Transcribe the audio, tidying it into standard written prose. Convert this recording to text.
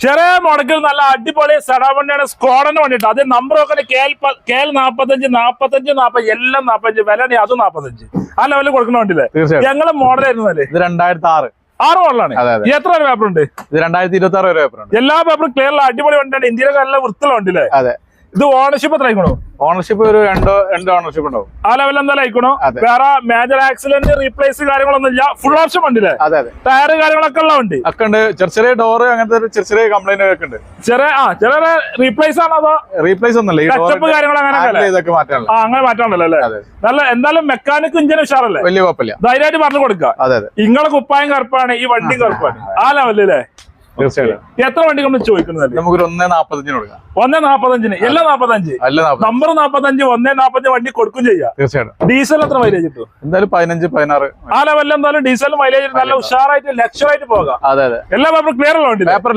ചെറിയ മുടക്കിൽ നല്ല അടിപൊളി സെഡാൻ വണ്ടിയാണ്. സ്ക്വാഡിന് വേണ്ടിട്ട് അത് നമ്പർ ഒക്കെ KL 45 45 40 എല്ലാം 45 വില അത് 45 ആ ലെവലിൽ കൊടുക്കുന്ന വണ്ടിയില്ലേ. ഞങ്ങളെ മോഡലായിരുന്നു ഇത് 2006 മോഡലാണ്. എത്ര പേപ്പർ ഉണ്ട്? ഇത് 2026 പേപ്പർ ഉണ്ട്. എല്ലാ പേപ്പറും ക്ലിയർ അടിപൊളി വണ്ടിയാണ്. ഇന്ത്യയിലെ നല്ല വൃത്തിയുള്ള വണ്ടിയില്ലേ. അതെ. ഇത് ഓണർഷിപ്പ് എത്ര ആയിക്കണോ? ഓണർഷിപ്പ് ഒരു രണ്ട് ഓണർഷിപ്പ് ഉണ്ടാവും. ആ ലെവൽ എന്തായാലും ആയിക്കണോ. വേറെ മേജർ ആക്സിഡന്റ് റീപ്ലേസ് കാര്യങ്ങളൊന്നും ഇല്ല. ഫുൾ ഓപ്ഷൻ വണ്ടിയില്ലേ. അതെ അതെ. ടയർ കാര്യങ്ങളൊക്കെ ഉള്ള വണ്ടി ഒക്കെ ഉണ്ട്. ചെറിയ ഡോറ് അങ്ങനത്തെ ചെറിയ കംപ്ലൈന്റ് ഒക്കെ ഉണ്ട്. ചെറിയ റീപ്ലേസ് ആണോ അതോ റീപ്ലേസ് ഒന്നല്ല, ടച്ചപ്പ് കാര്യങ്ങൾ അങ്ങനെ ഇതൊക്കെ മാറ്റാനുള്ള അങ്ങനെ മാറ്റാണല്ലോ അല്ലേ. നല്ല എന്തായാലും മെക്കാനിക് ഇഞ്ചിന് ഉഷാറല്ലേ. വലിയ കുഴപ്പമില്ല. ധൈര്യമായിട്ട് പറഞ്ഞു കൊടുക്കുക. അതെ അതെ. ഇങ്ങളെ കുപ്പായം കറുപ്പാണ്, ഈ വണ്ടി കറുപ്പാണ്. ആ ലെവലല്ലേ. തീർച്ചയായിട്ടും. എത്ര വണ്ടി നമ്മൾ ചോദിക്കുന്നത്? നമുക്കൊരു 1.45 കൊടുക്കാം. 1.45 എല്ലാം 45 നമ്പർ 45 1.45 വണ്ടി കൊടുക്കും ചെയ്യാം. തീർച്ചയായിട്ടും. ഡീസൽ എത്ര മൈലേജ് കിട്ടും? എന്തായാലും 15 16 ആ ലെവലിൽ എന്തായാലും ഡീസൽ മൈലേജ് നല്ല ഉഷാറായിട്ട് ലക്ഷറായിട്ട് പോകാം. അതെ അതെ. എല്ലാ പേപ്പറും ക്ലിയർ ഉള്ള വണ്ടി. പേപ്പർ